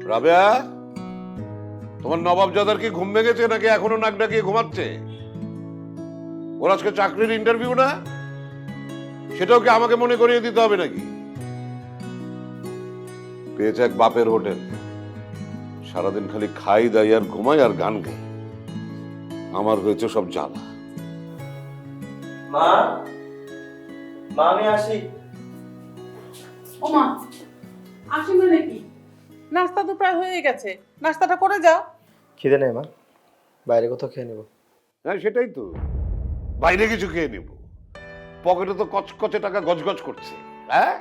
রাবেয়া, তোমার নবাবজাদার কি ঘুম ভেঙেছে নাকি এখনো নাক ডাকিয়ে ঘুমাচ্ছে? ওর আজকে চাকরির ইন্টারভিউ না? সেটাও কি আমাকে মনে করিয়ে দিতে হবে নাকি? পেয়েছে এক বাপের হোটেল, সারাদিন খালি খাই দাই আর ঘুমাই আর গান গাই। আমার হয়েছে সব জ্বালা। মা, মা আমি আসি। ওমা, আসি মানে কি? নাস্তা তো প্রায় হয়ে গেছে, নাস্তাটা করে যাও। খিদে নেই মা, বাইরে কোথাও খেয়ে নেবো। হ্যাঁ সেটাই তো, বাইরে কিছু খেয়ে নিব। পকেটে তো কচকচে টাকা গজগজ করছে। হ্যাঁ,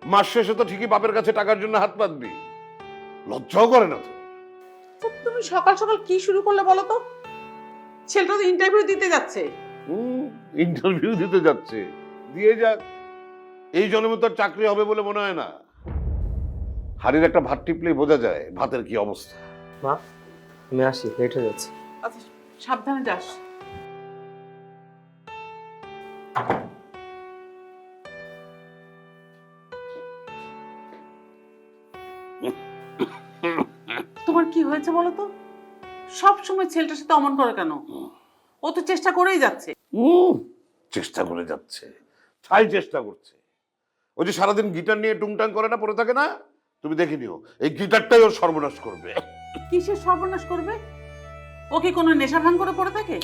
মাস শেষে তো ঠিকই বাপের কাছে টাকার জন্য হাত পাতবি। লজ্জাও করে না তো? তো তুমি সকাল সকাল কি শুরু করলে বলো তো? ছেলেটা তো ইন্টারভিউ দিতে যাচ্ছে। ইন্টারভিউ দিতে যাচ্ছে, দিয়ে যাক। এই জন্মে তো আর চাকরি হবে বলে মনে হয় না। হাড়ির একটা ভাত টিপলেই বোঝা যায় ভাতের কি অবস্থা। মা আমি আসি, লেট হয়ে যাচ্ছে। আচ্ছা, সাবধানে যাস। তোমার কি হয়েছে বলো তো? সব সময় ছেলেটার সাথে অমন করে কেন? ও তো চেষ্টা করেই যাচ্ছে। চেষ্টা করে যাচ্ছে, ছাই চেষ্টা করছে। ওই যে সারাদিন গিটার নিয়ে টুংটাং করে না, পড়ে থাকে না? তুমি দেখে নিও, এই গিটারটাই ওর সর্বনাশ করবে। কিসের সর্বনাশ করবে? ও কি কোনো নেশা ভাঙ করে পড়ে থাকে?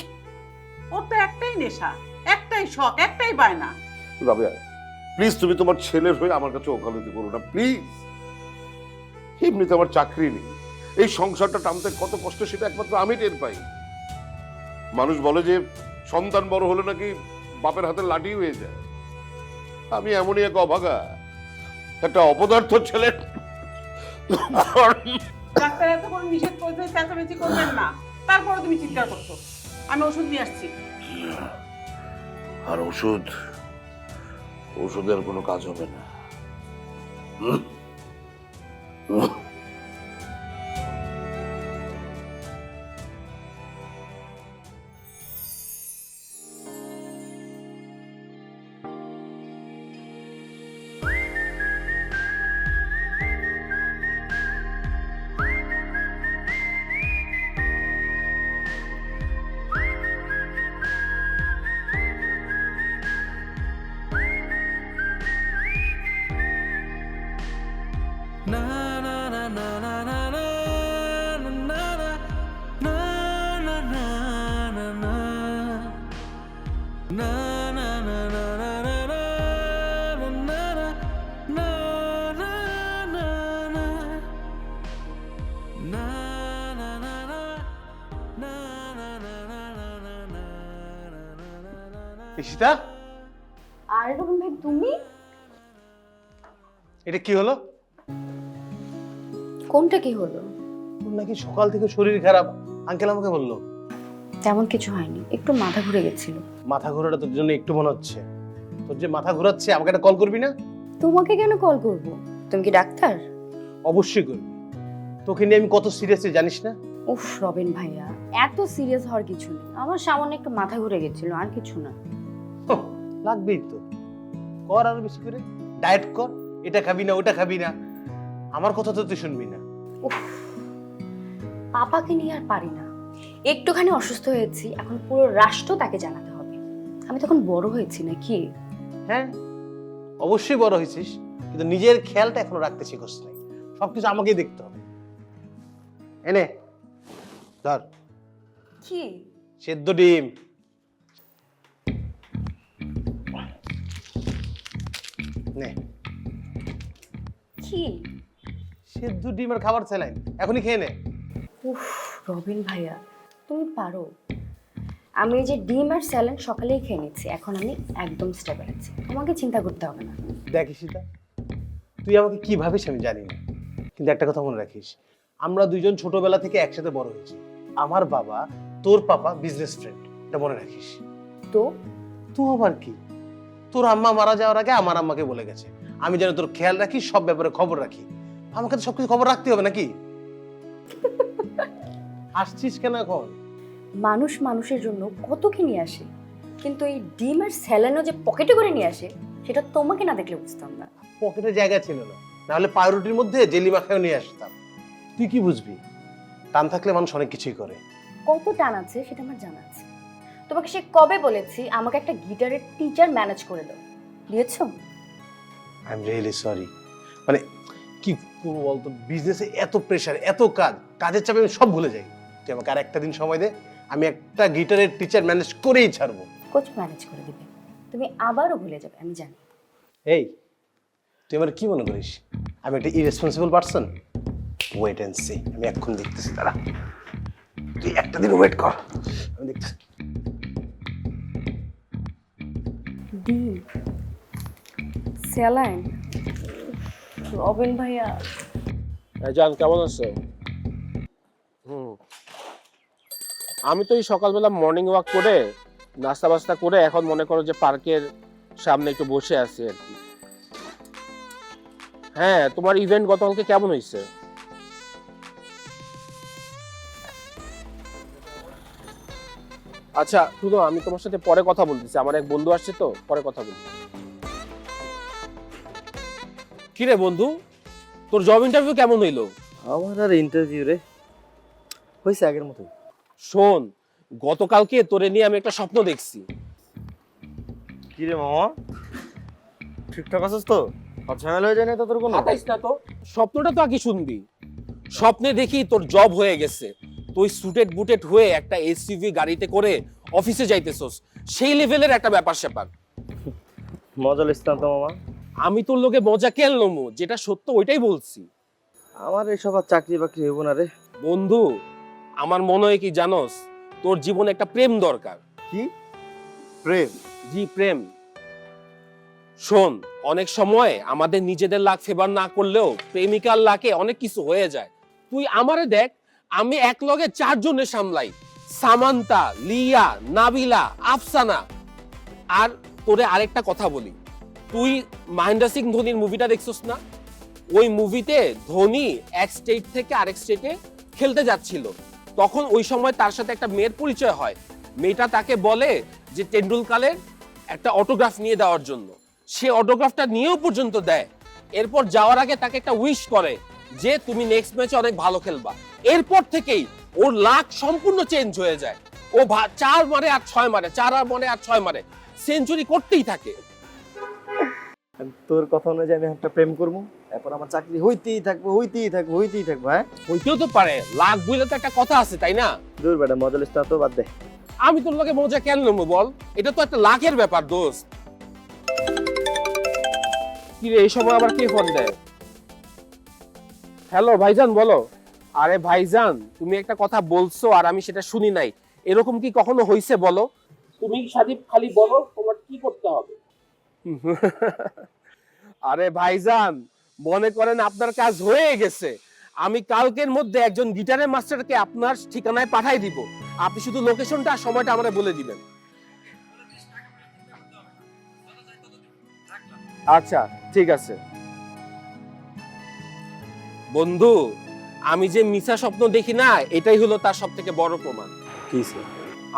ওর তো একটাই নেশা, একটাই শখ, একটাই বায়না। রাবেয়া প্লিজ, তুমি তোমার ছেলের হয়ে আমার কাছে ওকালতি করো না প্লিজ। এমনিতে আমার চাকরি নেই, এই সংসারটা টানতে কত কষ্ট সেটা একমাত্র আমি টের পাই। মানুষ বলে যে সন্তান বড় হলে নাকি বাপের হাতে লাঠি হয়ে যায়। আমি এমনই এক অভাগা, একটা অপদার্থ ছেলে। ডাক্তার এত করে নিষেধ করেছে চেঁচামেচি করবেন না, তারপরে তুমি চিৎকার করছো। আমি ওষুধ নিয়ে আসছি। আর ওষুধে আর কোনো কাজ হবে না। ঈশিতা, আরে রবিন ভাই তুমি? এটা কি হলো? কোনটা কি হলো? তোর নাকি সকাল থেকে শরীর খারাপ, আঙ্কেল আমাকে বললো। তেমন কিছু হয়নি, একটু মাথা ঘুরে গেছিল। মাথা ঘোরাটা তোর জন্য একটু মনে হচ্ছে? তোর যে মাথা ঘোরাচ্ছে আমাকে একটা কল করবি না? তোমাকে কেন কল করব? তুমি কি ডাক্তার? অবশ্যই করবি। তোকে নিয়ে আমি কত সিরিয়াসলি জানিস না? উফ রবিন ভাইয়া, এত সিরিয়াস হওয়ার কিছু নেই। আমার সামান্য একটু মাথা ঘুরে গেছিল, আর কিছু না। লাগবেই তো, কর আরো বেশি করে, ডায়েট কর। এটা খাবি না, ওটা খাবি না, আমার কথা তো তুই শুনবি না। উফ, পাপাকে নিয়ে আর পারি না। একটুখানি অসুস্থ হয়েছি, এখন পুরো রাষ্ট্র তাকে জানাতে হবে। আমি তখন বড় হয়েছি নাকি? হ্যাঁ অবশ্যই বড় হয়েছিস, কিন্তু নিজের খেয়ালটা এখনো রাখতে শিখোস নাই। সবকিছু আমাকেই দেখতে হবে। এনে ধর কি? সেদ্ধ ডিম। নে, কি? সেদ্ধ ডিম আর খাবার স্যালাইন, এখনই খেয়ে নে। উফ রবিন ভাইয়া, তুমি পারো। আমি এই যে ডিম আর স্যালাড সকালেই খেয়ে নিচ্ছি, এখন আমি একদম স্টেবল আছি, তোমাকে চিন্তা করতে হবে না। দেখ ঈশিতা, তুই আমাকে কি ভাবিস আমি জানি না, কিন্তু একটা কথা মনে রাখিস, আমরা দুইজন ছোটবেলা থেকে একসাথে বড় হয়েছি। আমার বাবা, তোর পাপা বিজনেস ফ্রেন্ড, এটা মনে রাখিস। তো তো আবার কি, তোর আম্মা মারা যাওয়ার আগে আমার আম্মাকে বলে গেছে আমি যেন তোর খেয়াল রাখি, সব ব্যাপারে খবর রাখি। আমাকে তো সবকিছু খবর রাখতে হবে নাকি? আসছিস কেন এখন? মানুষ মানুষের জন্য কত কি নিয়ে আসে, কিন্তু এই ডিম আর স্যালাডও যে পকেটে করে নিয়ে আসে, সেটা তোমাকে না দেখলে বুঝতাম না। পকেটে জায়গা ছিল না, নাহলে পাউরুটির মধ্যে জেলি মাখাও নিয়ে আসতাম। তুই কি বুঝবি? টান থাকলে মানুষ অনেক কিছুই করে। কত টান আছে সেটা আমার জানা আছে। তোমাকে সে কবে বলেছি আমাকে একটা গিটারের টিচার ম্যানেজ করে দাও, দিয়েছো? I am really sorry. মানে কি করবো বলতো, বিজনেসে এত প্রেশার, এত কাজ, কাজের চাপে আমি সব ভুলে যাই। তুই আমাকে আর একটা দিন সময় দে, আমি একটা গিটারের টিচার ম্যানেজ করেই ছাড়বো। কোচ ম্যানেজ করে দিবে, তুমি আবারও ভুলে যাবে, আমি জানি। এই, তুই আমার কি মনে করিস আমি একটা irresponsible person? Wait and see, আমি এখন দেখতেছি। তারা তুই একটা দিন ওয়েট কর, আমি দেখতেছি। ডিম, স্যালাইন, রবিন ভাইয়া। জান কেমন আছো? আমি তো এই সকালবেলা মর্নিং ওয়াক করে নাস্তা বাস্তা করে এখন মনে করো যে পার্কের সামনে একটু বসে আছি আর কি। হ্যাঁ, তোমার ইভেন্ট গতকালকে কেমন হয়েছে? আচ্ছা শুনো, আমি তোমার সাথে পরে কথা বলতেছি, আমার এক বন্ধু আসছে তো, পরে কথা বলছি। কিরে বন্ধু, তোর জব ইন্টারভিউ কেমন হইলো? আমার আর ইন্টারভিউ রে হয়েছে আগের মতোই। শোন, গতকালকে তোরে নিয়ে আমি একটা স্বপ্ন দেখছি। কি রে মামা, ঠিকঠাক আছিস তো? সব ঝামেলা হয়ে যায় না তো তোর কোনো? আতাইস না তো, স্বপ্নটা তো আগে শুনবি। স্বপ্নে দেখি তোর জব হয়ে গেছে, তুই সুটেড বুটেড হয়ে একটা এসইউভি গাড়িতে করে অফিসে যাইতেছস, সেই লেভেলের একটা ব্যাপার স্যাপার। মজা লিস্তাম তো মামা। আমি তোর লোকে মজা কেন লমু, যেটা সত্য ওইটাই বলছি। আমার এইসব আর চাকরি বাকরি হইব না রে বন্ধু, আমার মনে হয় কি জানোস, তোর জীবনে একটা প্রেম দরকার। কি প্রেম? জি প্রেম। শোন, অনেক সময় আমাদের নিজেদের লাক ফেভার না করলেও প্রেমিকার লাকে অনেক কিছু হয়ে যায়। তুই আমারে দেখ, আমি এক লগে 4 জনের সামলাই, সামান্তা, লিয়া, নাবিলা, আফসানা। আর তোরে আরেকটা কথা বলি, তুই মহেন্দ্র সিং ধোনির মুভিটা দেখছস না? ওই মুভিতে ধোনি এক স্টেট থেকে আরেক স্টেটে খেলতে যাচ্ছিল, তখন ওই সময় তার সাথে একটা মেয়ের পরিচয় হয়। মেয়েটা তাকে বলে যে টেন্ডুলকারের একটা অটোগ্রাফ নিয়ে দেওয়ার জন্য, সে অটোগ্রাফটা নিয়েও পর্যন্ত দেয়। এরপর যাওয়ার আগে তাকে একটা উইশ করে যে তুমি নেক্সট ম্যাচে অনেক ভালো খেলবা। এরপর থেকেই ওর লাক সম্পূর্ণ চেঞ্জ হয়ে যায়। ও 4 মারে আর 6 মারে, 4 আর মারে আর 6 মারে, সেঞ্চুরি করতেই থাকে। তোর কথা অনুযায়ী আমি একটা প্রেম করবো, এরপর আমার চাকরি হইতেই থাকবো, হইতেই থাকবো, হইতেই থাকবো। হ্যাঁ, হইতেও তো পারে, লাক বইলে তো একটা কথা আছে তাই না? দূর বেটা, মজা লিস্তা তো বাদ দে। আমি তোর লগে মজা কেন নেবো বল, এটা তো একটা লাখের ব্যাপার দোস্ত। কি রে, এই সময় আবার কে ফোন দেয়? হ্যালো ভাইজান, বলো। আরে ভাইজান, তুমি একটা কথা বলছো আর আমি সেটা শুনি নাই, এরকম কি কখনো হইছে বলো? তুমি সাদীপ খালি বলো তোমার কি করতে হবে। আরে ভাইজান, মনে করেন আপনার কাজ হয়ে গেছে, আমি কালকের মধ্যে একজন গিটারের মাস্টারকে আপনার ঠিকানায় পাঠাই দিব, আপনি শুধু লোকেশনটা আর সময়টা আমারে বলে দিবেন। আচ্ছা ঠিক আছে বন্ধু, আমি যে মিছা স্বপ্ন দেখি না, এটাই হলো তার সব থেকে বড় প্রমাণ। কি?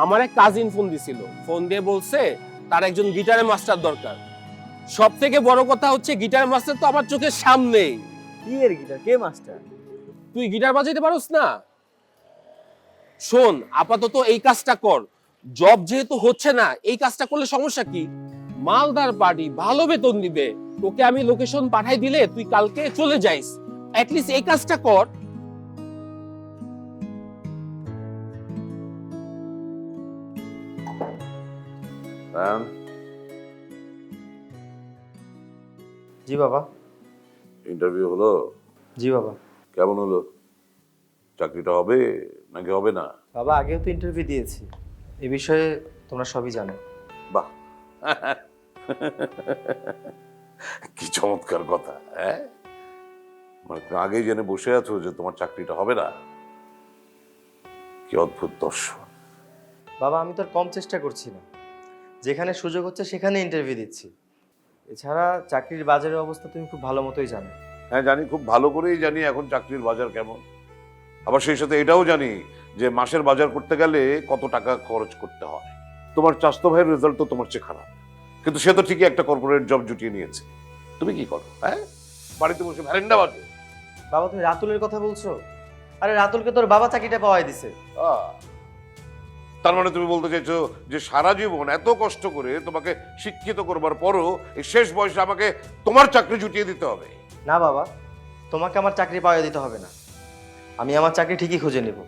আমার এক কাজিন ফোন দিছিল, ফোন দিয়ে বলছে তার একজন গিটারের মাস্টার দরকার। সব থেকে বড় কথা হচ্ছে গিটার মাস্টার তো আমার চোখের সামনেই। কি এর গিটার? কে মাস্টার? তুই গিটার বাজাইতে পারোস না? শোন, আপাতত এই কাজটা কর, জব যেহেতু হচ্ছে না, এই কাজটা করলে সমস্যা কি? মালদার পার্টি, ভালো বেতন দিবে, তোকে আমি লোকেশন পাঠাই দিলে তুই কালকে চলে যাইস, অ্যাট লিস্ট এই কাজটা কর। জি বাবা। ইন্টারভিউ হলো? জি বাবা। কেমন হলো? চাকরিটা হবে নাকি হবে না? বাবা, আগেও তো ইন্টারভিউ দিয়েছি, এই বিষয়ে তোমরা সবই জানো। বাহ, কি চমৎকার কথা। হ্যাঁ, মানে তুমি আগেই জেনে বসে আছো যে তোমার চাকরিটা হবে না। কি অদ্ভুত দর্শন। বাবা, আমি তো আর কম চেষ্টা করছি না, যেখানে সুযোগ হচ্ছে সেখানে ইন্টারভিউ দিচ্ছি। এছাড়া চাকরির বাজারের অবস্থা তুমি খুব ভালো মতোই জানো। হ্যাঁ জানি, খুব ভালো করেই জানি এখন চাকরির বাজার কেমন। আবার সেই সাথে এটাও জানি যে মাসের বাজার করতে গেলে কত টাকা খরচ করতে হয়। তোমার চাচাতো ভাইয়ের রেজাল্ট তো তোমার চেয়ে খারাপ, কিন্তু সে তো ঠিকই একটা কর্পোরেট জব জুটিয়ে নিয়েছে। তুমি কি করো? হ্যাঁ, বাড়িতে বসে ভ্যালেন্ডা বাজো। বাবা, তুমি রাতুলের কথা বলছো? আরে রাতুলকে তোর বাবা চাকরিটা পাওয়াই দিছে। আহ, তার মানে তুমি বলতে চাইছো যে সারা জীবন এত কষ্ট করে তোমাকে শিক্ষিত করবার পরও এই শেষ বয়সে আমাকে তোমার চাকরি জুটিয়ে দিতে হবে? না বাবা, তোমাকে আমার চাকরি পাওয়া দিতে হবে না, আমি আমার চাকরি ঠিকই খুঁজে নেব।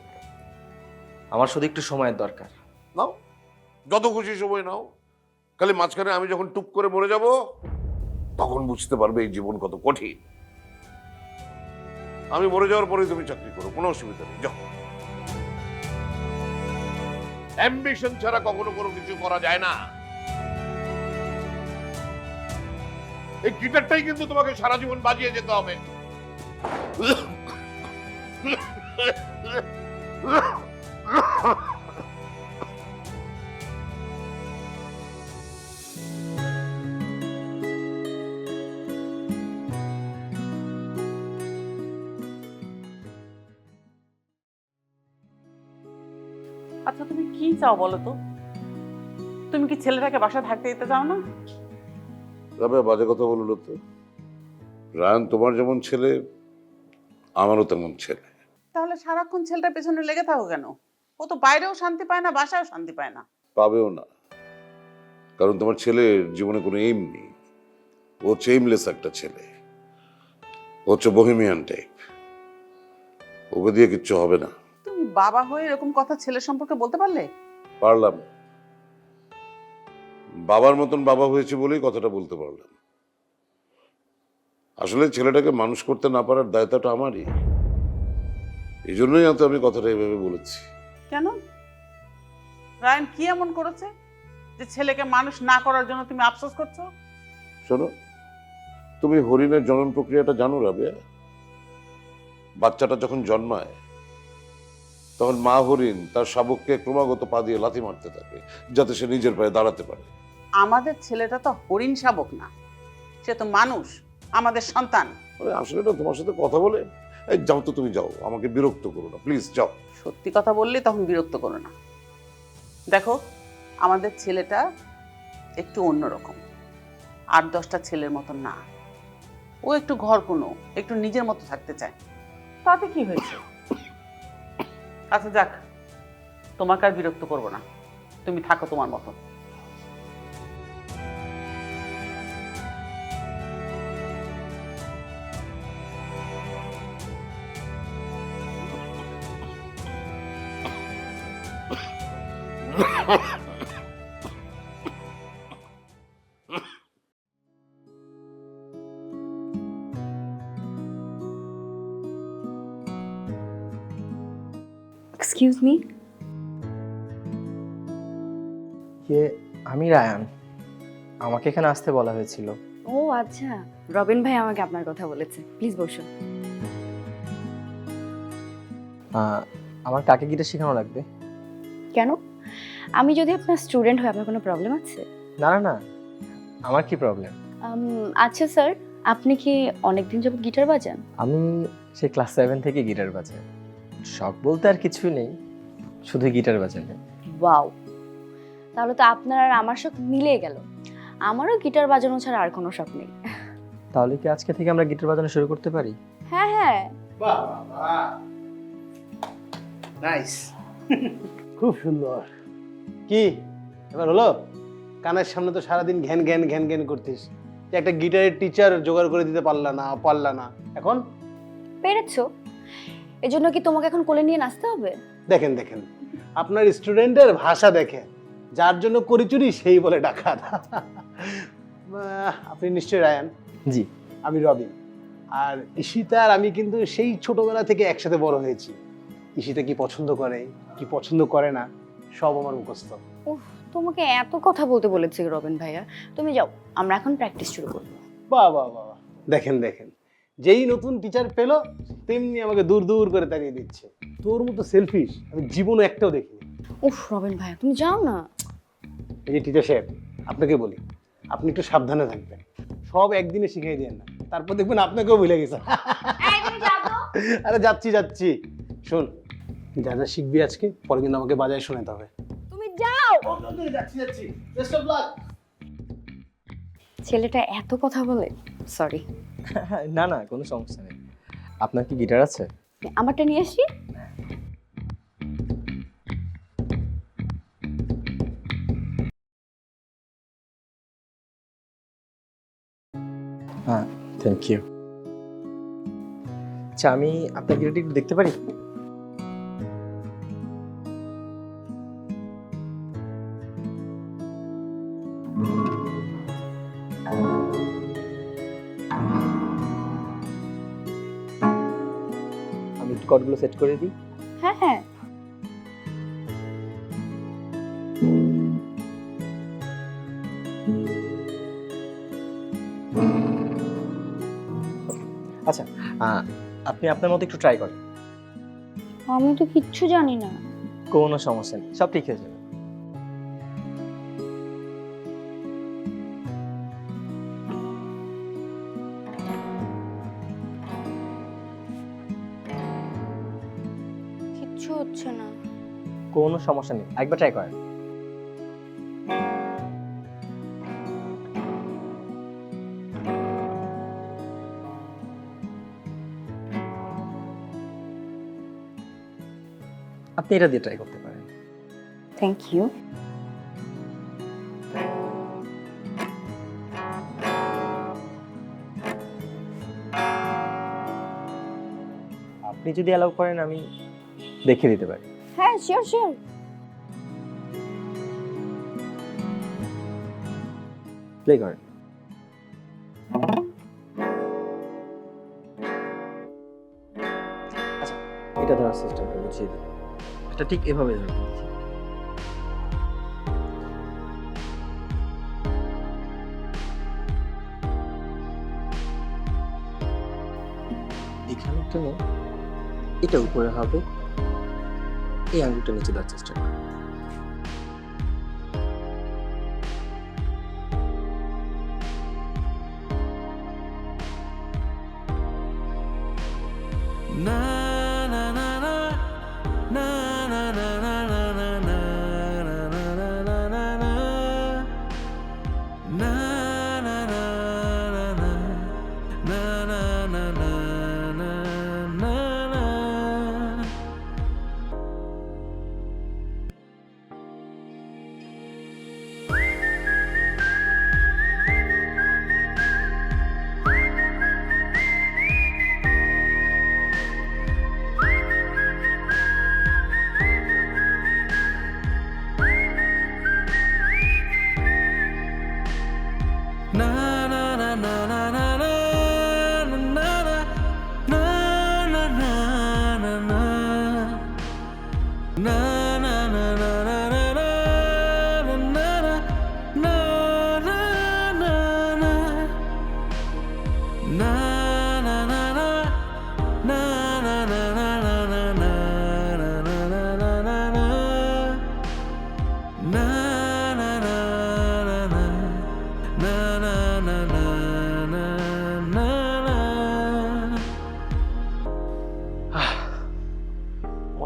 আমার শুধু একটু সময়ের দরকার। নাও, যত খুশি সময় নাও, খালি মাঝখানে আমি যখন টুপ করে মরে যাব তখন বুঝতে পারবে এই জীবন কত কঠিন। আমি মরে যাওয়ার পরেই তুমি চাকরি করো, কোনো অসুবিধা নেই, যাও। অ্যাম্বিশন ছাড়া কখনো কোনো কিছু করা যায় না। এই গিটারটাই কিন্তু তোমাকে সারা জীবন বাজিয়ে যেতে হবে। আচ্ছা তুমি কি চাও বলো তো? তুমি কি ছেলেটাকে বাসা থাকতে দিতে চাও না? তবে বাজে কথা বললো তো। রায়ান তোমার যেমন ছেলে, আমারও তেমন ছেলে। তাহলে সারাক্ষণ ছেলেটার পেছনে লেগে থাকো কেন? ও তো বাইরেও শান্তি পায় না, বাসায়ও শান্তি পায় না। পাবেও না, কারণ তোমার ছেলের জীবনে কোনো এইম নেই। ও হচ্ছে এইমলেস একটা ছেলে, ও হচ্ছে বহেমিয়ান টাইপ। ওকে দিয়ে কিচ্ছু হবে না। তুমি বাবা হয়ে এরকম কথা ছেলের সম্পর্কে বলতে পারলে? পারলাম, বাবার মতন বাবা হয়েছে বলেই কথাটা বলতে পারলাম। আসলে ছেলেটাকে মানুষ করতে না পারার দায়িত্বটা আমারই, এই জন্যই হয়তো আমি কথাটা এভাবে বলেছি। কেন? রায়ান কি এমন করেছে যে ছেলেকে মানুষ না করার জন্য তুমি আফসোস করছো? শোনো, তুমি হরিণের জনন প্রক্রিয়াটা জানো রাবেয়া? বাচ্চাটা যখন জন্মায় তখন মা হরিণ তার শাবককে ক্রমাগত পা দিয়ে লাথি মারতে থাকে যাতে সে নিজের পায়ে দাঁড়াতে পারে। আমাদের ছেলেটা তো হরিণ শাবক না, সে তো মানুষ, আমাদের সন্তান। আরে আসলে না, তোমার সাথে কথা বলে, এই যাও তো, তুমি যাও, আমাকে বিরক্ত করো না প্লিজ, যাও। সত্যি কথা বললে তখন বিরক্ত করো না। দেখো, আমাদের ছেলেটা একটু অন্যরকম, 8-10টা ছেলের মতো না। ও একটু ঘর কোনো, একটু নিজের মতো থাকতে চায়। তাতে কি হয়েছে? আচ্ছা যাক, তোমাকে আর বিরক্ত করবো না, তুমি থাকো তোমার মতো। Excuse me. আমি রায়ান, আমাকে এখানে আসতে বলা হয়েছিল। ও আচ্ছা, রবিন ভাই আমাকে আপনার কথা বলেছে। প্লিজ বসুন। আমার কাকে গিটার শেখানো লাগবে? কেন? আমি যদি আপনার স্টুডেন্ট হই, আপনার কোনো প্রবলেম আছে? না না না, আমার কি প্রবলেম? আচ্ছা স্যার, আপনি কি অনেকদিন যাবত গিটার বাজান? আমি সেই ক্লাস 7 থেকে গিটার বাজাই। শখ বলতে আর কিছুই নেই, শুধু গিটার বাজানো। ওয়াও, তাহলে তো আপনার আর আমার শখ মিলে গেল। আমারও গিটার বাজানো ছাড়া আর কোনো শখ নেই। তাহলে কি আজকে থেকে আমরা গিটার বাজানো শুরু করতে পারি? হ্যাঁ হ্যাঁ। বাহ বাহ, নাইস, খুব সুন্দর। কি এবার হলো? কানের সামনে তো সারাদিন ঘ্যান ঘ্যান ঘ্যান ঘ্যান করতিস যে একটা গিটারের টিচার জোগাড় করে দিতে পারলা না, এখন পেরেছো? এজন্য কি তোমাকে এখন কোলে নিয়ে নাচতে হবে? দেখেন দেখেন, আপনার স্টুডেন্টের ভাষা দেখেন, যার জন্য করি চুরি সেই বলে ডাকাত। আপনি নিশ্চয়ই রায়ান? জি। আমি রবিন। আর ঈশিতা আর আমি কিন্তু সেই ছোটবেলা থেকে একসাথে বড় হয়েছি। ঈশিতা কি পছন্দ করে, কি পছন্দ করে না, সব আমার মুখস্থ। উফ, তোমাকে এত কথা বলতে বলেছে রবিন ভাইয়া। তুমি যাও, আমরা এখন প্র্যাকটিস শুরু করবো। বাহ বাহ বাহ, দেখেন দেখেন, যেই নতুন টিচার পেলো তেমনি আমাকে দূর দূর করে তাকিয়ে দিচ্ছে। তোর মতো সেলফিশ আমি জীবনে একটাও দেখিনি। উফ রবিন ভাইয়া, তুমি যাও না। এই যে টিচার সাহেব, আপনাকে বলি, আপনি একটু সাবধানে থাকবেন, সব একদিনে শিখিয়ে দেন না, তারপর দেখবেন আপনাকেও ভুলে গেছে। আরে যাচ্ছি। শোন, যা যা শিখবি আজকে, পরে কিন্তু আমাকে বাজায় শোনাতে হবে। তুমি যাও। যাচ্ছি। Best of luck. ছেলেটা এত কথা বলে, সরি। না না, কোনো সমস্যা নেই। আপনার কি গিটার আছে? আমারটা নিয়ে আসি। হ্যাঁ, থ্যাংক ইউ। আচ্ছা, আমি আপনার গিটারটি একটু দেখতে পারি? আমি একটু কর্ডগুলো সেট করে দিই। হ্যাঁ হ্যাঁ। আচ্ছা, আপনি আপনার মতো একটু ট্রাই করেন। আমি তো কিচ্ছু জানি না। কোনো সমস্যা নেই, সব ঠিক হয়ে যাবে। কিচ্ছু হচ্ছে না। কোনো সমস্যা নেই, একবার ট্রাই করেন। আপনি এটা দিয়ে ট্রাই করতে পারেন। Thank you. আপনি যদি অ্যালাউ করেন আমি দেখিয়ে দিতে পারি। হ্যাঁ, শিওর শিওর। প্লে করেন। আচ্ছা, এটা ধরার সিস্টেমটা বুঝিয়ে দিই। এটা ঠিক এভাবে ধরবেন। এখানে টেনে এটা উপরে হবে, এই আঙুলটা নিচে দেওয়ার চেষ্টা করুন।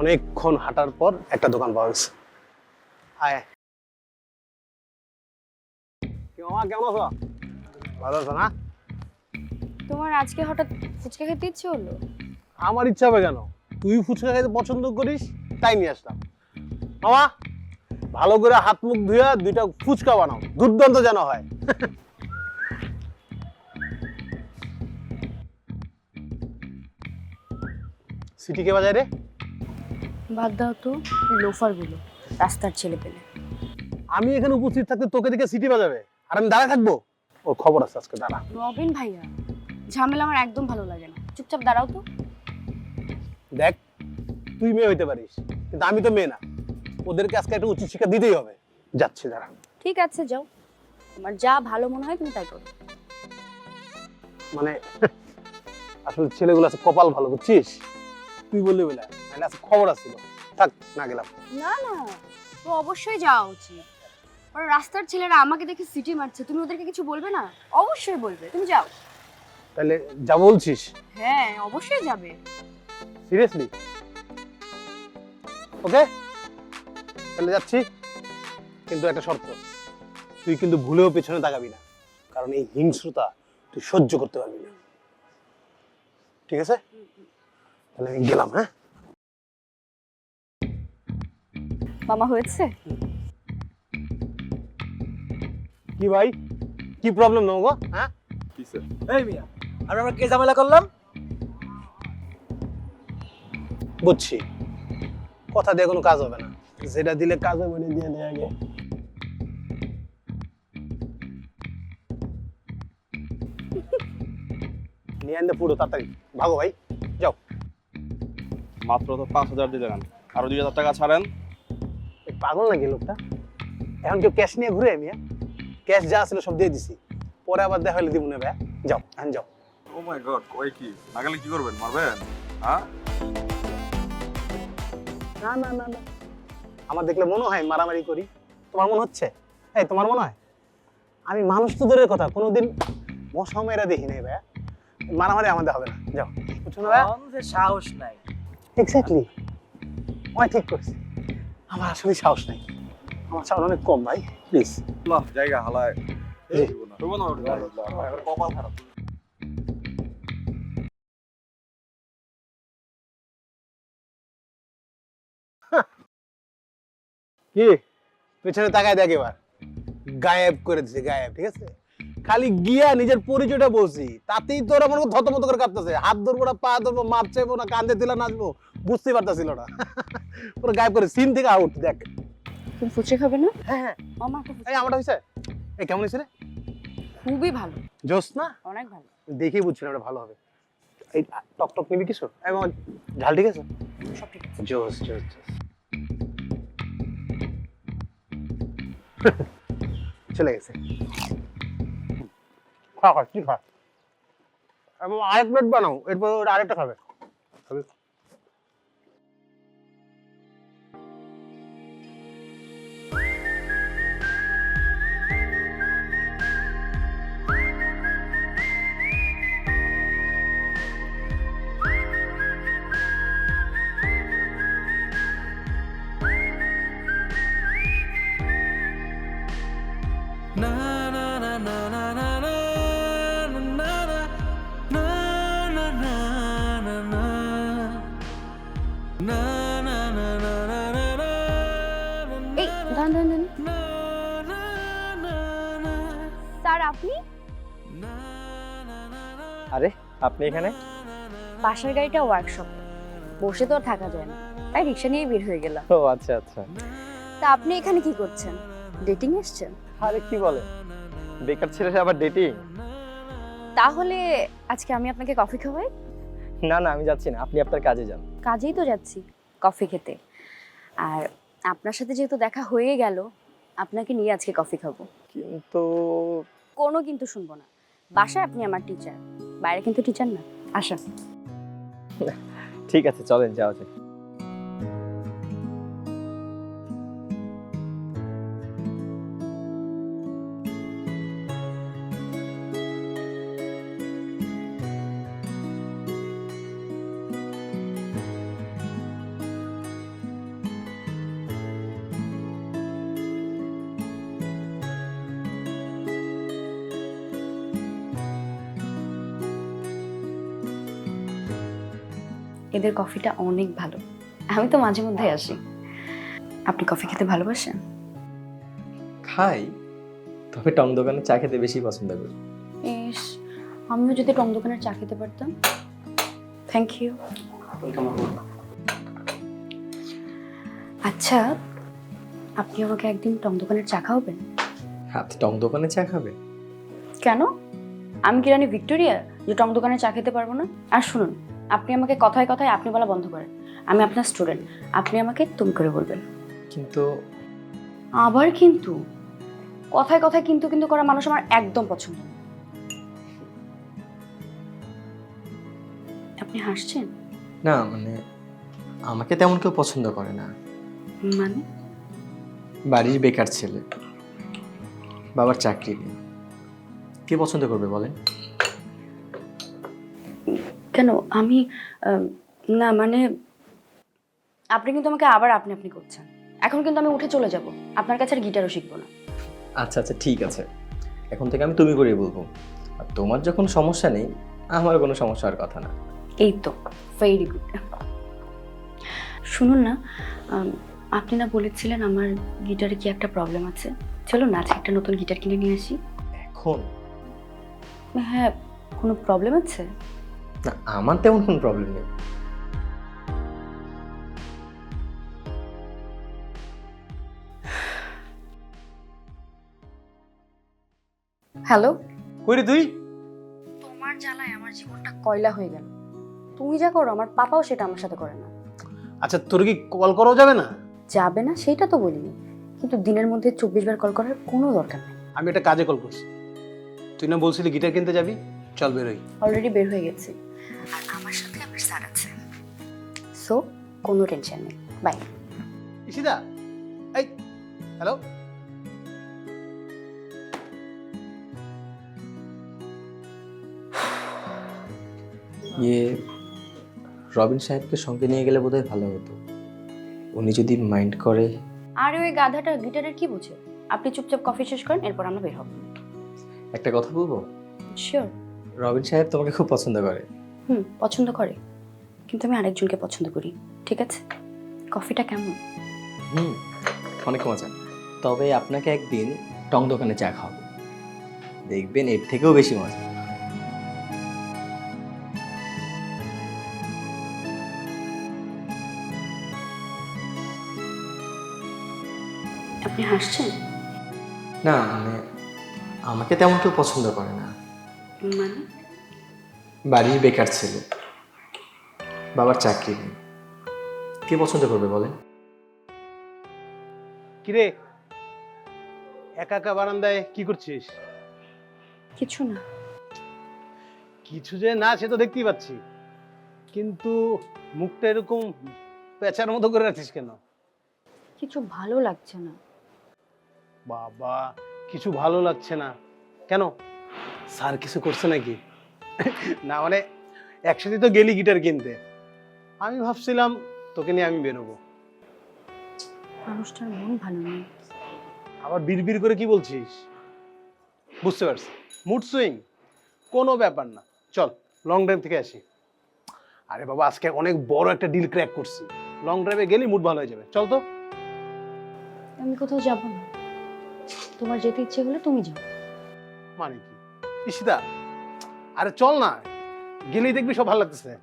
অনেকক্ষণ হাঁটার পর একটা দোকান পাওয়া গেছে। আয় কেমন আছো? ভালো আছো না? তোমার আজকে হঠাৎ ফুচকা খেতে ইচ্ছে হলো? আমার ইচ্ছা হবে কেন? তুই ফুচকা খাইতে পছন্দ করিস তাই নিয়ে আসলাম। মামা, ভালো করে হাত মুখ ধুয়ে দুইটা ফুচকা বানাও, দুর্দান্ত যেন হয়। সিটি কে বাজায় রে? বাদ দাও তো, লোফারগুলো, রাস্তার ছেলে পেলে। আমি এখানে উপস্থিত থাকতে তোকে দেখে সিটি বাজাবে আর আমি দাঁড়ায় থাকবো? ওর খবর আছে, আজকে দাঁড়া। রবিন ভাইয়া, ঝামেলা আমার একদম ভালো লাগে না, চুপচাপ দাঁড়াও তো। দেখ, তুই মেয়ে হইতে পারিস কিন্তু আমি তো মেয়ে না, ওদেরকে আজকে একটা উচিত শিক্ষা দিতেই হবে। যাচ্ছি, দাঁড়া। ঠিক আছে, যাও, তোমার যা ভালো মনে হয় তুমি তাই করো। মানে আসলে ছেলেগুলো আছে কপাল ভালো, বুঝছিস? তুই বললি বলে আজকে খবর আসছিল, থাক না গেলাম। না না, তো অবশ্যই যাওয়া উচিত। ওরা রাস্তার ছেলেরা আমাকে দেখে সিটি মারছে, তুমি ওদেরকে কিছু বলবে না? অবশ্যই বলবে, তুমি যাও। তাহলে যা বলছিস? হ্যাঁ, অবশ্যই যাবে। সিরিয়াসলি? ওকে, তাহলে যাচ্ছি, কিন্তু একটা শর্ত, তুই কিন্তু ভুলেও পেছনে তাকাবি না, কারণ এই হিংস্রতা তুই সহ্য করতে পারবি না, ঠিক আছে? তাহলে আমি গেলাম, হ্যাঁ? মামা হয়েছে? কি ভাই, কি প্রবলেম নগো, হ্যাঁ? এই মিয়া, আর আমরা কে ঝামেলা করলাম? বুঝছি, কথা দিয়ে কোনো কাজ হবে না, যেটা দিলে কাজ হবে ওটা দিয়ে দেয় আগে। নিয়ে আনতে পুরো তাড়াতাড়ি ভাগো ভাই, যাও। মাত্র তো 5,000 দিলেন, আরো 2,000 টাকা ছাড়েন। এই পাগল নাকি লোকটা? এখন কেউ ক্যাশ নিয়ে ঘুরে মিয়া? ক্যাশ যা ছিল সব দিয়ে দিছি, পরে আবার দেখা হলে দিব না ভাই। যাও, এখন যাও। ও মাই গড, কই কি নাগালে কি করবেন, মারবেন? হ্যাঁ, না না না না, আমার দেখলে মনে হয় মারামারি করি? তোমার মনে হচ্ছে? এই তোমার মনে হয়? আমি মানুষ তো দূরের কথা কোনোদিন মশা মেরা দেখি নাই ভাইয়া। মারামারি আমাদের হবে না, যাও। বুঝছো না ভাইয়া? আমাদের সাহস নাই। এক্স্যাক্টলি, ওই ঠিক করছে। আমার আসলে সাহস নাই, আমার সাহস অনেক কম ভাই, প্লিজ। না জায়গা হালায়। জি। হইব না ওটা, কপাল খারাপ। কি পেছনে তাকায় দেখ, এবার গায়েব করে দিছে, গায়েব। ঠিক আছে, খালি গিয়া নিজের পরিচয়টা বলছি, তাতেই তো ওরা মনে করো থতমত করে কাঁপতেছে। হাত ধরবো না, পা ধরবো, মাপ চাইবো না, কান্দে দিলা নাচবো, বুঝতেই পারতাছিল না। পুরো গায়েব করে সিন থেকে আউট। দেখ, তুমি ফুচকা খাবে না? হ্যাঁ হ্যাঁ, মামা একটা ফুচকা। এই আমারটা হয়েছে। এই কেমন হয়েছে রে? খুবই ভালো, জোস না? অনেক ভালো। দেখেই বুঝছিলাম ওটা ভালো হবে। এই টক টক নিবি কিছু? এবং ঝাল ঠিক আছে? সব ঠিক আছে। জোস জোস জোস। চলে গেছে। খা খা, কি খা? এবং আরেক প্লেট বানাও, এরপর ওটা আরেকটা খাবে। খাবে? এই দাঁড়ান দাঁড়ান স্যার, আপনি? আরে আপনি এখানে? পাশের গাড়িটা ওয়ার্কশপ, বসে তো আর থাকা যায় না, তাই রিক্সা নিয়ে বের হয়ে গেলাম। ও আচ্ছা আচ্ছা। তা আপনি এখানে কি করছেন? ডেটিং এসেছেন? আরে কি বলে, বেকার ছেলেরা আবার ডেটিং? তাহলে আজকে আমি আপনাকে কফি খাওয়াই? না না, আমি যাচ্ছি না, আপনি আপনার কাজে যান। কাজেই তো যাচ্ছি, কফি খেতে। আর আপনার সাথে যেহেতু দেখা হয়ে গেল, আপনাকে নিয়ে আজকে কফি খাবো। কিন্তু কোনো কিন্তু শুনবো না। বাসায় আপনি আমার টিচার, বাইরে কিন্তু টিচার না। আসুন। ঠিক আছে, চলেন যাওয়া যাক। এদের কফিটা অনেক ভালো, আমি তো মাঝে মধ্যে আসি। আপনি কফি খেতে ভালোবাসেন? খাই, তবে টং দোকানে চা খেতে বেশি পছন্দ করি। ইস, আমিও যদি টং দোকানের চা খেতে পারতাম। Thank you. আচ্ছা, আপনি আমাকে একদিন টং দোকানের চা খাওয়াবেন? আপনি টং দোকানে চা খাবেন? কেন? আমি কি রানী ভিক্টোরিয়া যে টং দোকানে চা খেতে পারবো না? আর শুনুন, আপনি আমাকে কথায় কথায় আপনি বলা বন্ধ করেন। আমি আপনার স্টুডেন্ট, আপনি আমাকে তুমি করে বলবেন। কিন্তু আবার কিন্তু? কথায় কথায় কিন্তু কিন্তু করা মানুষ আমার একদম পছন্দ না। আপনি হাসছেন? না মানে, আমাকে তেমন কেউ পছন্দ করে না। মানে? বাড়ির বেকার ছেলে, বাবার চাকরি নেই, কে পছন্দ করবে বলেন? কেন আমি না মানে, আপনি কিন্তু আমাকে আবার আপনি আপনি করছেন। এখন কিন্তু আমি উঠে চলে যাব, আপনার কাছে আর গিটারও শিখবো না। আচ্ছা আচ্ছা ঠিক আছে, এখন থেকে আমি তুমি করেই বলবো। আর তোমার যখন সমস্যা নেই, আমার কোনো সমস্যার কথা না। এই তো ভেরি গুড। শুনুন না, আপনি না বলেছিলেন আমার গিটারে কি একটা প্রবলেম আছে? চলো না আজকে একটা নতুন গিটার কিনে নিয়ে আসি। এখন হ্যাঁ, কোনো প্রবলেম আছে? না, আমার তেমন কোনো প্রবলেম নেই। হ্যালো। কই রে তুই? তোমার জ্বালায় আমার জীবনটা কয়লা হয়ে গেল। তুমি যা করো আমার পাপাও সেটা আমার সাথে করে না। আচ্ছা তোর কি কল করাও যাবে না? যাবে না সেটা তো বলিনি, কিন্তু দিনের মধ্যে 24 বার কল করার কোনো দরকার নেই। আমি একটা কাজে কল করছি। তুই না বলছিলি গিটার কিনতে যাবি? চল বেরোই। অলরেডি বের হয়ে গেছি, আর আমার সাথে আমার স্যার আছে, সো কোনো টেনশন নেই। বাই। ইশিতা, এই হ্যালো। রবিন সাহেবকে সঙ্গে নিয়ে গেলে বোধহয় ভালো হতো। উনি যদি মাইন্ড করে। আর ওই গাধাটা গিটারের কি বুঝে? আপনি চুপচাপ কফি শেষ করেন, এরপর আমরা বের হব। একটা কথা বলবো? শিওর। রবিন সাহেব তোমাকে খুব পছন্দ করে। পছন্দ করে, কিন্তু আমি আরেকজনকে পছন্দ করি। ঠিক আছে, কফিটা কেমন? অনেক মজা। তবে আপনাকে একদিন টং দোকানে চা খাওয়াবো, দেখবেন এর থেকেও বেশি মজা। আপনি হাসছেন? না মানে আমাকে তেমন কেউ পছন্দ করে না। মানে? বাড়ির বেকার ছেলে, বাবার চাকরি নেই, কে পছন্দ করবে বলেন? কিরে একা একা বারান্দায় কি করছিস? কিছু না। কিছু যে না সে তো দেখতেই পাচ্ছি, কিন্তু মুখটা এরকম পেঁচার মতো করে রাখিস কেন? কিছু ভালো লাগছে না। বাবা, কিছু ভালো লাগছে না কেন? স্যার কিছু করছে নাকি? না মানে একসাথে তো গেলি গিটার কিনতে, আমি ভাবছিলাম তোকে নিয়ে আমি বেরোবো। মানুষটার মন ভালো নেই। আবার বিড়বিড় করে কি বলছিস? বুঝতে পারছি, মুড সুইং। কোনো ব্যাপার না, চল লং ড্রাইভ থেকে আসি। আরে বাবা, আজকে অনেক বড় একটা ডিল ক্র্যাক করছি, লং ড্রাইভে গেলে মুড ভালো হয়ে যাবে। চল তো। আমি কোথাও যাব না, তোমার যেতে ইচ্ছে হলে তুমি যাও। মানে কি ইশিতা? আরে চল না, গেলেই দেখবি সব ভালো লাগতেছে।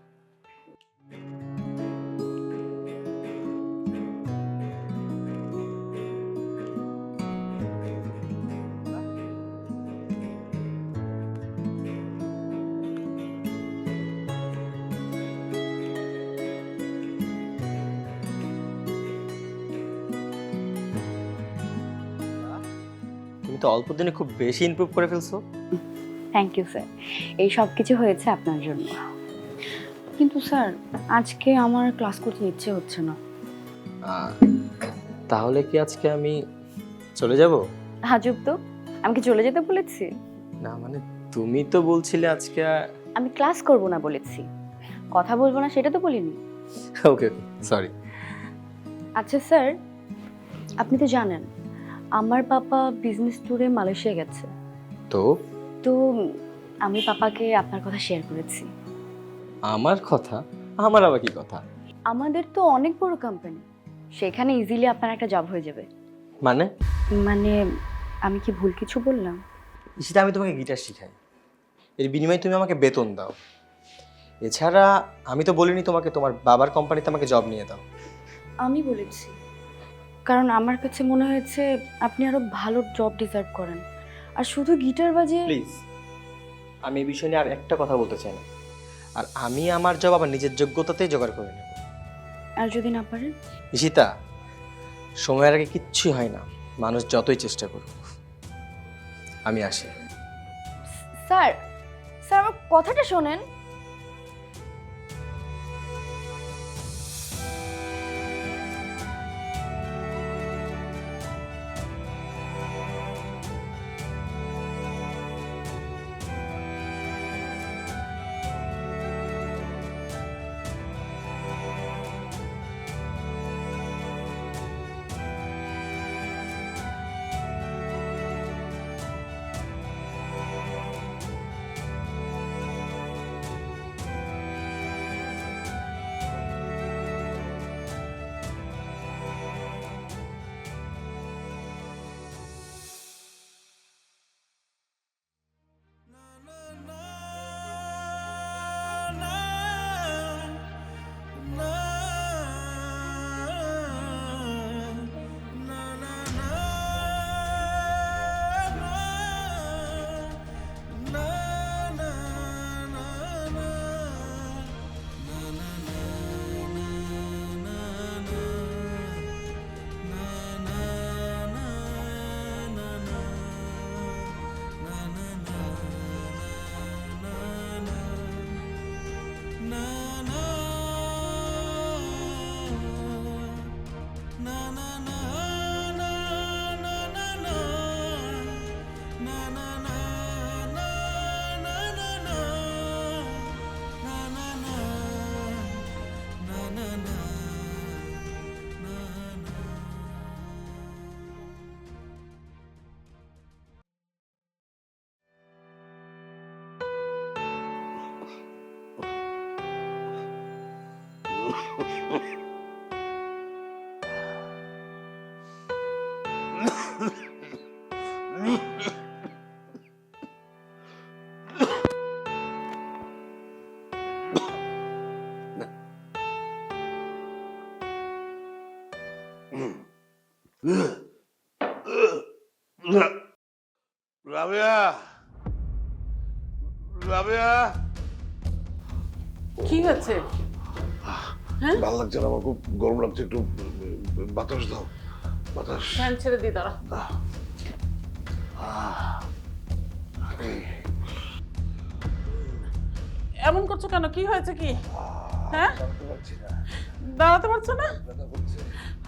তুমি তো অল্প দিনে খুব বেশি ইমপ্রুভ করে ফেলছো। থ্যাংক ইউ স্যার, এই সব কিছু হয়েছে আপনার জন্য। কিন্তু স্যার আজকে আমার ক্লাস করতে ইচ্ছে হচ্ছে না। তাহলে কি আজকে আমি চলে যাব? আজব তো, আমি কি চলে যেতে বলেছি? না মানে তুমি তো বলছিলে আজকে। আমি ক্লাস করব না বলেছি, কথা বলবো না সেটা তো বলিনি। ওকে ওকে, সরি। আচ্ছা স্যার, আপনি তো জানেন আমার পাপা বিজনেস ট্যুরে মালয়েশিয়া গেছে। তো তো আমি পাপাকে আপনার কথা শেয়ার করেছি। আমার কথা? আমার আবার কি কথা? আমাদের তো অনেক বড় কোম্পানি, সেখানে ইজিলি আপনার একটা জব হয়ে যাবে। মানে? মানে আমি কি ভুল কিছু বললাম? সেটা আমি তোমাকে গিটার শিখাই, এর বিনিময়ে তুমি আমাকে বেতন দাও। এছাড়া আমি তো বলিনি তোমাকে তোমার বাবার কোম্পানিতে আমাকে জব নিয়ে দাও। আমি বলেছি, কারণ আমার কাছে মনে হয়েছে আপনি আরো ভালো জব ডিজার্ভ করেন, আর শুধু গিটার বাজিয়ে। প্লিজ, আমি এই বিষয় নিয়ে আর একটা কথা বলতে চাই না। আর আমি আমার জব আমার নিজের যোগ্যতাতেই জোগাড় করে নেব। আর যদি না পারেন? ঈশিতা, সময়ের আগে কিচ্ছু হয় না, মানুষ যতই চেষ্টা করুক। আমি আসি। স্যার, স্যার আমার কথাটা শোনেন। রাবেয়া, রাবেয়া, কি হয়েছে? ভালো লাগছে না, আমার খুব গরম লাগছে, একটু বাতাস দাও, বাতাস। ফ্যান ছেড়ে দি দাঁড়া। এমন করছো কেন? কি হয়েছে কি? হ্যাঁ, দাঁড়াতে পারছো না?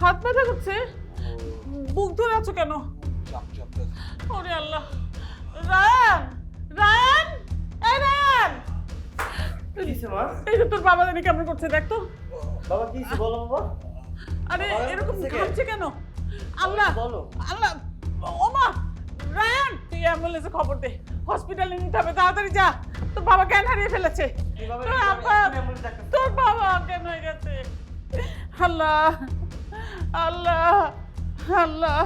হাত ব্যথা করছে? বুক ধরে আছো কেন? ওরে আল্লাহ! রায়ান, রায়ান, এই রায়ান! এই যে তোর বাবা জানি কেমন করছে, দেখ তো। বাবা কি হয়েছে বলো বাবা? আরে বাবা এরকম কাঁদছে কেন? ঘামছে কেন? আল্লাহ, বলো। আল্লাহ! ওমা! রায়ান, তুই অ্যাম্বুলেন্সে খবর দে, হসপিটালে নিতে হবে, তাড়াতাড়ি যা। তোর বাবা জ্ঞান হারিয়ে ফেলেছে। তোর আব্বা, তোর বাবা অজ্ঞান হয়ে গেছে। আল্লাহ, আল্লাহ, আল্লাহ!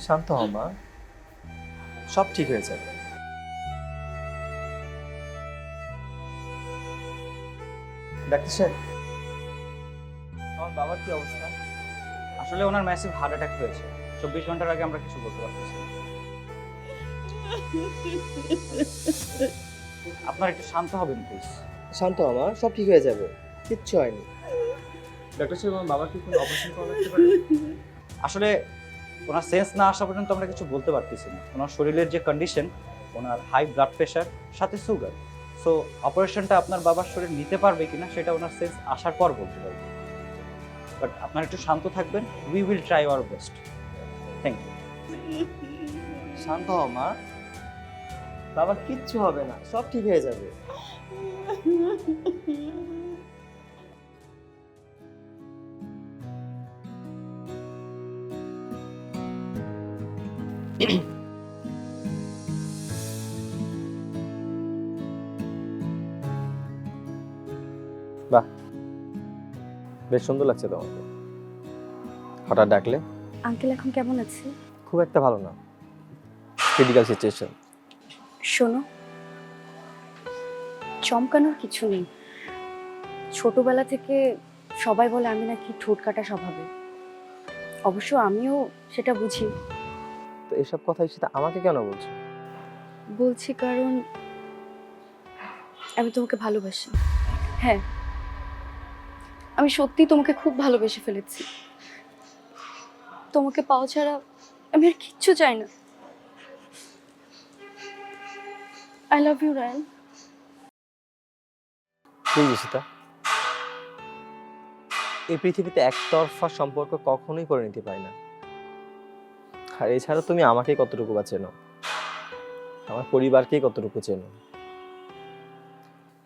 শান্ত হও মা, সব ঠিক হয়ে যাবে। ডাক্তার সাহেব, আমার বাবার কি অবস্থা? আসলে ওনার ম্যাসিভ হার্ট অ্যাটাক হয়েছে। 24 ঘন্টার আগে আমরা কিছু বলতে পারতেছি না। আপনারা একটু শান্ত হবেন প্লিজ। শান্ত হও মা, সব ঠিক হয়ে যাবে, কিচ্ছু হয়নি। ডাক্তার সাহেব, আমার বাবার কি কোনো অপারেশন করা লাগতে পারে? আসলে ওনার সেন্স না আসা পর্যন্ত আমরা কিছু বলতে পারতেছি না। ওনার শরীরের যে কন্ডিশন, ওনার হাই ব্লাড প্রেশার সাথে সুগার, সো অপারেশনটা আপনার বাবার শরীর নিতে পারবে কিনা সেটা ওনার সেন্স আসার পর বলতে পারবে। বাট আপনারা একটু শান্ত থাকবেন, we will try our best. Thank you. শান্ত হও মা, বাবার কিচ্ছু হবে না, সব ঠিক হয়ে যাবে। বাহ, বেশ সুন্দর লাগছে তোমাকে। হঠাৎ ডাকলে? আঙ্কেল এখন কেমন আছে? খুব একটা ভালো না, ক্রিটিক্যাল সিচুয়েশন। শোনো, চমকানোর কিছু নেই। ছোটবেলা থেকে সবাই বলে আমি নাকি ঠোঁট কাটা স্বভাবে। অবশ্য আমিও সেটা বুঝি। তো এসব কথাই সেটা আমাকে কেন বলছো? বলছি কারণ আমি তোমাকে ভালোবাসি। হ্যাঁ, আমি সত্যি তোমাকে খুব ভালোবেসে ফেলেছি। তোমাকে পাওয়া ছাড়া আমি আর কিচ্ছু চাই না। I love you Rayan. Please Ishita, এই পৃথিবীতে একতরফা সম্পর্ক কখনোই করে নিতে পারি না। আর এছাড়া তুমি আমাকে কতটুকু বা চেনো, আমার পরিবারকেই কতটুকু চেনো।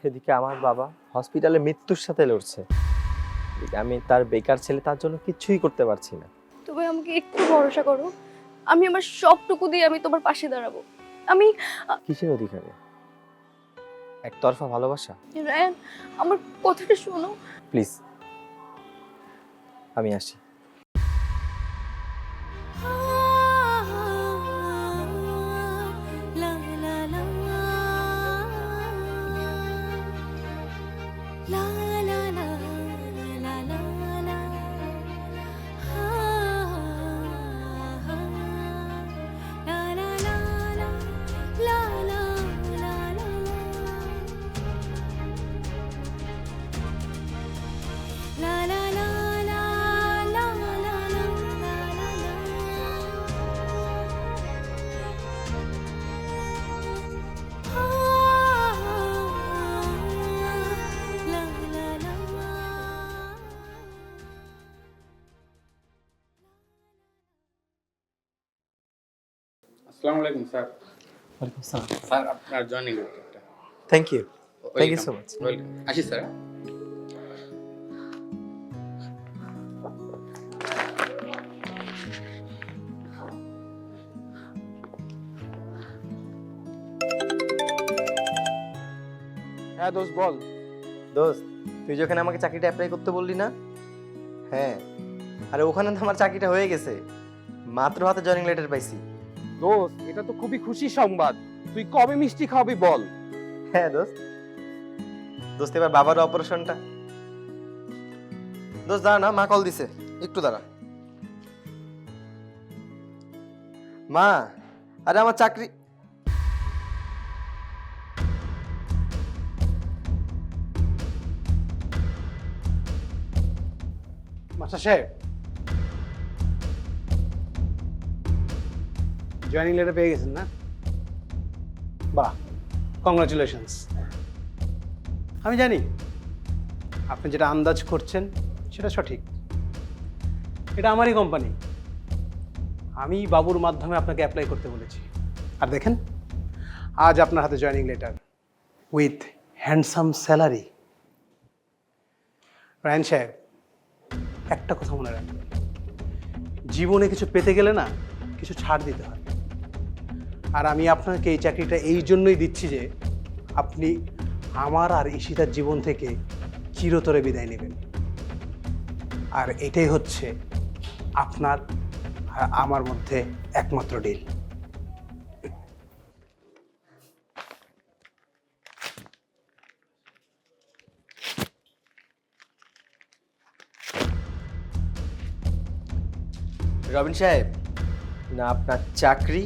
এদিকে আমার বাবা হসপিটালে মৃত্যুর সাথে লড়ছে, এদিকে আমি তার বেকার ছেলে, তার জন্য কিছুই করতে পারছি না। তুমি আমাকে একটু ভরসা করো, আমি আমার সবটুকু দিয়ে আমি তোমার পাশে দাঁড়াবো। আমি কিসের অধিকারে? একতরফা ভালোবাসা? রায়ান, আমার কথাটা শোনো। প্লিজ, আমি আসি। আসসালামু আলাইকুম স্যার। ওয়ালাইকুম আসসালাম। স্যার আপনার জয়েনিং লেটারটা। Thank you, thank you so much. Welcome. আসি স্যার। হ্যাঁ দোস্ত বল। দোস্ত, তুই যেখানে আমাকে চাকরিটা অ্যাপ্লাই করতে বললি না? হ্যাঁ, আরে ওখানে তো আমার চাকরিটা হয়ে গেছে, মাত্র হাতে জয়েনিং লেটার পাইছি। দোস্ত, এটা তো খুবই খুশি সংবাদ। তুই কবে মিষ্টি খাওয়াবি বল? হ্যাঁ দোস্ত, দোস্ত এবার বাবার অপারেশনটা। দোস্ত দাঁড়া না, মা কল দিছে, একটু দাঁড়া। মা, আরে আমার চাকরি। মাস্টার সাহেব, জয়েনিং লেটার পেয়ে গেছেন না? বাহ, কংগ্রাচুলেশনস। আমি জানি আপনি যেটা আন্দাজ করছেন সেটা সঠিক। এটা আমারই কোম্পানি, আমি বাবুর মাধ্যমে আপনাকে অ্যাপ্লাই করতে বলেছি। আর দেখেন, আজ আপনার হাতে joining letter with handsome salary. Rayan সাহেব, একটা কথা মনে রাখবেন, জীবনে কিছু পেতে গেলে না কিছু ছাড় দিতে হয়। আর আমি আপনাকে এই চাকরিটা এই জন্যই দিচ্ছি যে আপনি আমার আর ঈশিতার জীবন থেকে চিরতরে বিদায় নেবেন। আর এটাই হচ্ছে আপনার আর আমার মধ্যে একমাত্র ডিল। রবিন সাহেব, না আপনার চাকরি,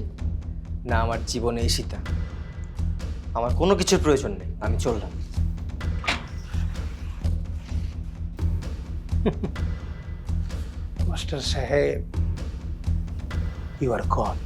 না আমার জীবনে ঈশিতা, আমার কোনো কিছুর প্রয়োজন নেই, আমি চললাম। মাস্টার সাহেব, ইউ আর গন।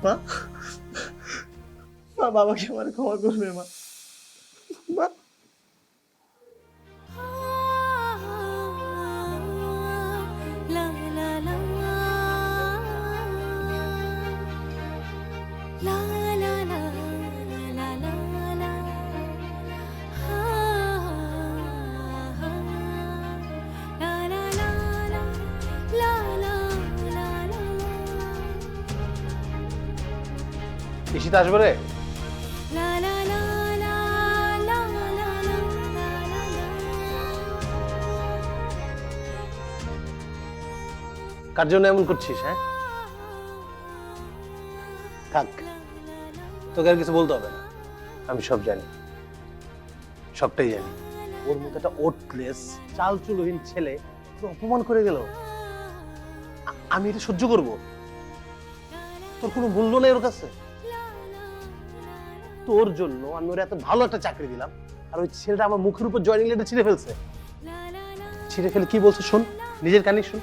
মা, মা বাবাকে আমার ক্ষমা করবে মা। মা, ঈশিতা আসবে রে? কার জন্য এমন করছিস? হ্যাঁ, থাক, তোকে আর কিছু বলতে হবে না। আমি সব জানি, সবটাই জানি। ওর মতো একটা ওটলেস চালচুলহীন ছেলে তোকে অপমান করে গেল। আমি এটা সহ্য করব? তোর কোনো মূল্য নেই ওর কাছে? তোর জন্য আমি ওর এত ভালো একটা চাকরি দিলাম, আর ওই ছেলেটা আমার মুখের উপর জয়েনিং লেটার ছিঁড়ে ফেলছে। ছিঁড়ে ফেলে কি বলছে শোন, নিজের কানে শোন।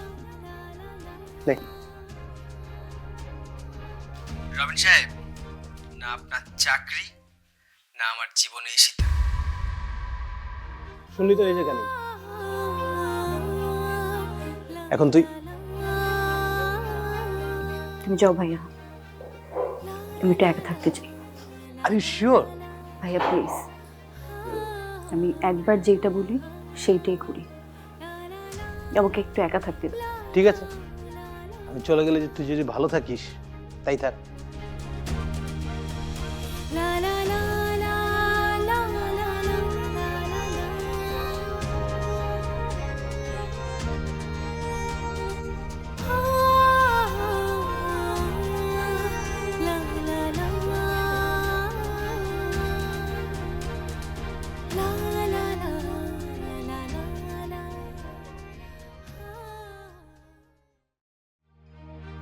রবিন সাহেব, না আপনার চাকরি, না আমার জীবনে এই শীত। শুনলি তো, নিজের কানে। এখন তুই তুমি যাও ভাইয়া, আমি একটু একা থাকতে চাই। Are you sure? ভাইয়া প্লিজ, আমি একবার যেটা বলি সেইটাই করি, আমাকে একটু একা থাকতে দাও। ঠিক আছে, আমি চলে গেলে যে তুই যদি ভালো থাকিস তাই থাক।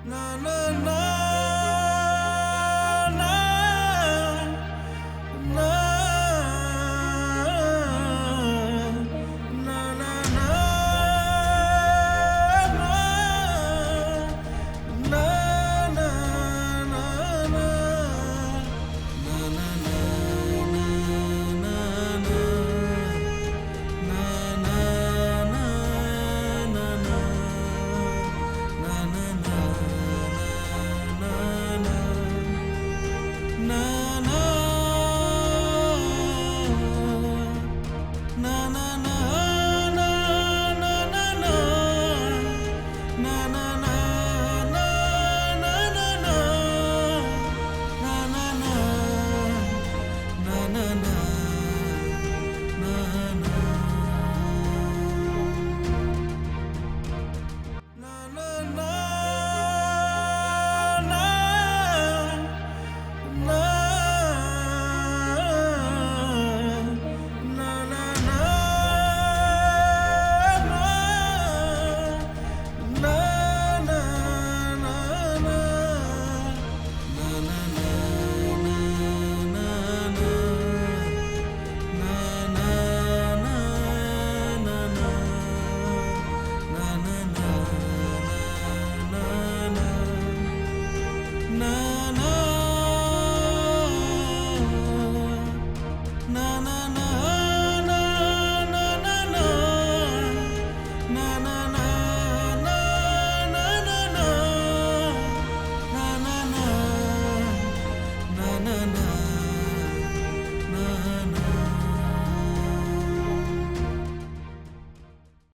na na